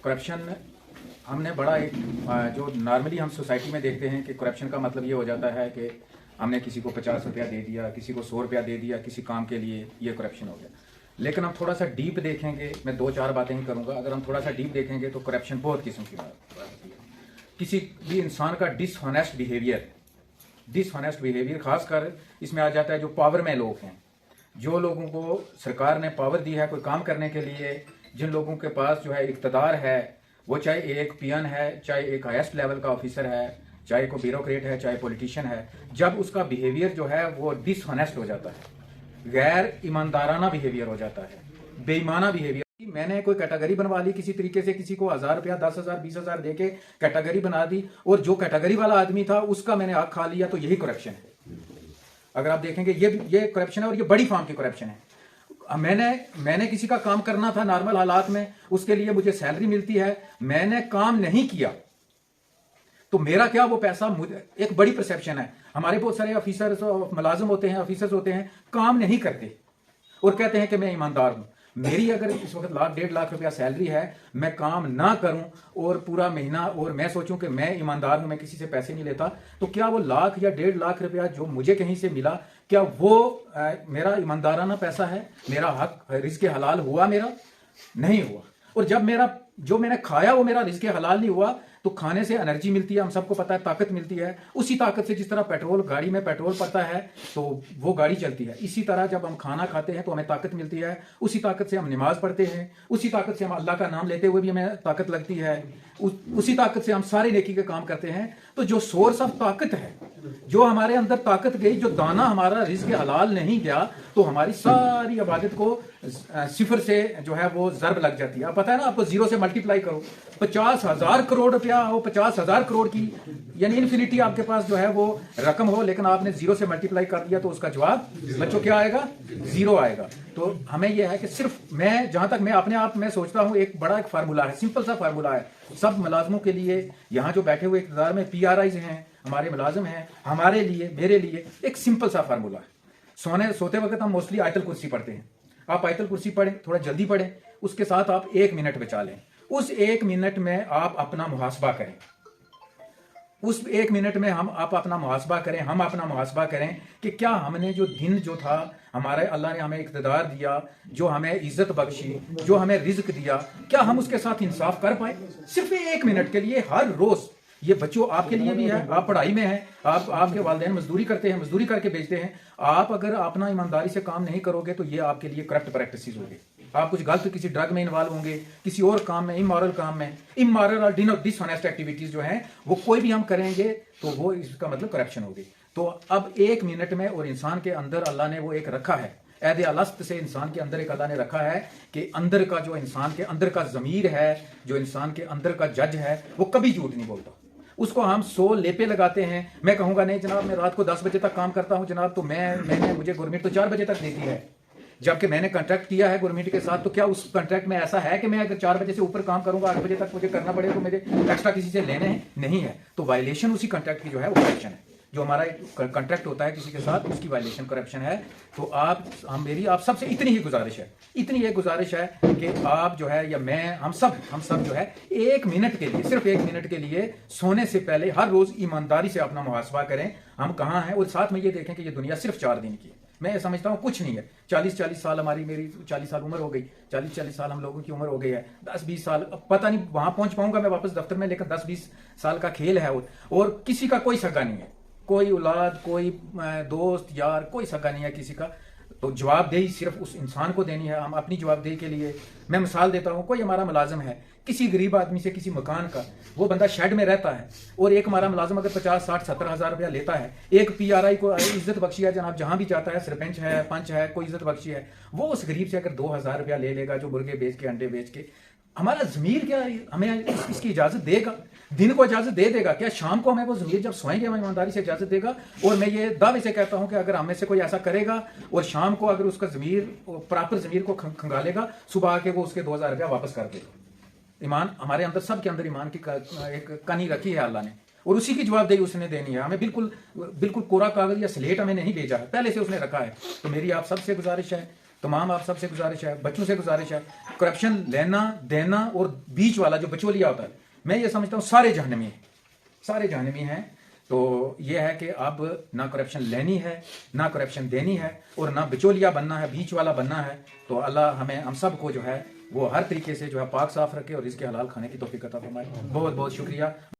Corruption हमने बड़ा एक जो नॉर्मली हम सोसाइटी में देखते हैं कि करप्शन का मतलब ये हो जाता है कि हमने किसी को 50 रुपया दे दिया, किसी को 100 रुपया दे दिया किसी काम के लिए, ये करप्शन हो गया। लेकिन हम थोड़ा सा डीप देखेंगे, मैं 2-4 बातें ही करूंगा, अगर हम थोड़ा सा डीप देखेंगे तो करप्शन बहुत किस्म की बात है। किसी भी इंसान का डिसऑनेस्ट बिहेवियर खासकर इसमें आ जाता है जो पावर में लोग हैं, जो लोगों को सरकार ने पावर दी है कोई काम करने के लिए, जिन लोगों के पास जो है इक़्तिदार है, वो चाहे एक पीएन है, चाहे एक हाईएस्ट लेवल का ऑफिसर है, चाहे कोई ब्यूरोक्रेट है, चाहे पॉलिटिशियन है, जब उसका बिहेवियर जो है वो डिसऑनेस्ट हो जाता है, गैर ईमानदाराना बिहेवियर हो जाता है, बेईमाना बिहेवियर। मैंने कोई कैटेगरी बनवा ली किसी तरीके से, किसी को 1000 रुपया 10,000 20,000 देके कैटेगरी बना दी और जो कैटेगरी वाला आदमी था उसका मैंने आग खा लिया, तो यही करप्शन है। अगर आप देखेंगे ये करप्शन है और ये बड़ी फॉर्म की करप्शन है। मैंने किसी का काम करना था नॉर्मल हालात में, उसके लिए मुझे सैलरी मिलती है, मैंने काम नहीं किया तो मेरा क्या वो पैसा, मुझे एक बड़ी परसेप्शन है। हमारे बहुत सारे ऑफिसर्स मुलाजिम होते हैं, ऑफिसर्स होते हैं, काम नहीं करते और कहते हैं कि मैं ईमानदार हूं। मेरी अगर इस वक्त 1.5 लाख रुपया सैलरी है, मैं काम ना करूं और पूरा महीना और मैं सोचूं कि मैं ईमानदार हूं, मैं किसी से पैसे नहीं लेता, तो क्या वो 1 लाख या 1.5 लाख रुपया जो मुझे कहीं से मिला, क्या वो मेरा ईमानदाराना पैसा है? मेरा हक रिज़्क़ हलाल हुआ? मेरा नहीं हुआ। और जब मेरा जो मैंने खाया वो मेरा रिज़्क़ हलाल नहीं हुआ, तो खाने से एनर्जी मिलती है, हम सबको पता है, ताकत मिलती है। उसी ताकत से जिस तरह पेट्रोल, गाड़ी में पेट्रोल पड़ता है तो वो गाड़ी चलती है, इसी तरह जब हम खाना खाते हैं तो हमें ताकत मिलती है, उसी ताकत से हम नमाज पढ़ते हैं, उसी ताकत से हम अल्लाह का नाम लेते हुए भी हमें ताकत लगती है, उसी ताकत से हम सारे नेकी के काम करते हैं। तो जो सोर्स ऑफ ताकत है, जो हमारे अंदर ताकत गई, जो दाना हमारा रिज़्क़ हलाल नहीं गया, तो हमारी सारी इबादत को सिफर से जो है वो ज़र्ब लग जाती है। आप पता है ना, आपको 0 से मल्टीप्लाई करो, 50,000 करोड़ रुपया हो, 50,000 करोड़ की यानी इन्फिनिटी आपके पास जो है वो रकम हो, लेकिन आपने 0 से मल्टीप्लाई कर दिया तो उसका जवाब बच्चों क्या आएगा? 0 आएगा। तो हमें यह है कि सिर्फ मैं, जहां तक मैं अपने आप में सोचता हूं, एक बड़ा एक फार्मूला है, सिंपल सा फार्मूला है सब मुलाजमों के लिए, यहाँ जो बैठे हुए इक़्तिदार में PRIs हैं, हमारे मुलाजिम हैं, हमारे लिए, मेरे लिए एक सिंपल सा फार्मूला है। सोते वक्त हम मोस्टली आयतल कुर्सी पढ़ते हैं। आप आयतल कुर्सी पढ़ें, थोड़ा जल्दी पढ़ें, उसके साथ आप 1 मिनट बचा लें। उस 1 मिनट में आप अपना मुहासबा करें, उस 1 मिनट में आप अपना मुहासबा करें, हम अपना मुहासबा करें कि क्या हमने जो दिन जो था, हमारे अल्लाह ने हमें इक़्तिदार दिया, जो हमें इज्जत बख्शी, जो हमें रिज़्क़ दिया, क्या हम उसके साथ इंसाफ कर पाए? सिर्फ 1 मिनट के लिए हर रोज। ये बच्चों आपके लिए भी है, आप पढ़ाई में हैं, आपके वालिदैन मजदूरी करते हैं, मजदूरी करके बेचते हैं। आप अगर अपना ईमानदारी से काम नहीं करोगे तो ये आपके लिए करप्ट प्रैक्टिसेस होंगे। आप कुछ गलत किसी ड्रग में इन्वॉल्व होंगे, किसी और काम में, इमोरल काम में, इमोरल और डिसऑनेस्ट एक्टिविटीज जो हैं वो कोई भी हम करेंगे तो वो इसका मतलब करप्शन होगी। तो अब 1 मिनट में, और इंसान के अंदर अल्लाह ने वो एक रखा है, ऐद अलस्त से इंसान के अंदर एक अल्लाह ने रखा है कि अंदर का जो इंसान के अंदर का ज़मीर है, जो इंसान के अंदर का जज है, वो कभी झूठ नहीं बोलता। उसको हम 100 लेपे लगाते हैं। मैं कहूंगा नहीं जनाब, मैं रात को 10 बजे तक काम करता हूं जनाब, तो मुझे गवर्नमेंट तो 4 बजे तक देती है, जबकि मैंने कॉन्ट्रैक्ट किया है गवर्नमेंट के साथ। तो क्या उस कॉन्ट्रैक्ट में ऐसा है कि मैं अगर 4 बजे से ऊपर काम करूंगा, 8 बजे तक मुझे करना पड़ेगा, तो मुझे एक्स्ट्रा किसी से लेने हैं? नहीं है। तो वायलेशन उसी कॉन्ट्रैक्ट की जो है वो करप्शन है। जो हमारा कॉन्ट्रैक्ट होता है किसी के साथ, उसकी वायलेशन करप्शन है। तो आप सबसे इतनी ही गुजारिश है, इतनी एक गुजारिश है कि आप जो है, या मैं, हम सब जो है 1 मिनट के लिए, सिर्फ 1 मिनट के लिए सोने से पहले हर रोज ईमानदारी से अपना मुहासबा करें, हम कहाँ हैं, और साथ में ये देखें कि ये दुनिया सिर्फ 4 दिन की है। मैं समझता हूँ कुछ नहीं है। 40 साल मेरी 40 साल उम्र हो गई, 40 साल हम लोगों की उम्र हो गई है। 10-20 साल, अब पता नहीं वहां पहुंच पाऊंगा मैं वापस दफ्तर में, लेकिन 10-20 साल का खेल है। और किसी का कोई सगा नहीं है, कोई औलाद, कोई दोस्त यार, कोई सगा नहीं है किसी का। तो जवाबदेही सिर्फ उस इंसान को देनी है। हम अपनी जवाबदेही के लिए, मैं मिसाल देता हूँ, कोई हमारा मुलाजिम है, किसी गरीब आदमी से किसी मकान का, वो बंदा शेड में रहता है, और एक हमारा मुलाजिम अगर 50, 60, 70 हज़ार रुपया लेता है, एक PRI को इज्जत बख्शी है जनाब, जहां भी जाता है, सरपंच है, पंच है, कोई इज्जत बख्शी है, वो उस गरीब से अगर 2,000 रुपया ले लेगा, जो मुर्गे बेच के, अंडे बेच के, हमारा ज़मीर क्या हमें इसकी इजाज़त देगा? दिन को इजाज़त दे देगा क्या? शाम को हमें वो ज़मीर जब सोएंगे हमें ईमानदारी से इजाज़त देगा? और मैं ये दावे से कहता हूं कि अगर हमें से कोई ऐसा करेगा और शाम को अगर उसका ज़मीर, प्रॉपर ज़मीर को खंगालेगा, सुबह आके वो उसके 2,000 रुपया वापस कर देगा। ईमान हमारे अंदर, सब के अंदर ईमान की एक कनी रखी है अल्लाह ने, और उसी की जवाबदेही उसने देनी है। हमें बिल्कुल कोरा कागज या स्लेट हमें नहीं भेजा है, पहले से उसने रखा है। तो मेरी आप सबसे गुजारिश है तमाम आप सबसे गुजारिश है, बच्चों से गुजारिश है, करप्शन लेना देना और बीच वाला जो बिचौलिया होता है, मैं ये समझता हूँ सारे जहन्नमी हैं। तो ये है कि अब ना करप्शन लेनी है, ना करप्शन देनी है, और ना बिचौलिया बनना है, बीच वाला बनना है। तो अल्लाह हमें हम सब को जो है वो हर तरीके से जो है पाक साफ रखे और इसके हलाल खाने की तौफीक अता फरमाए। बहुत बहुत शुक्रिया।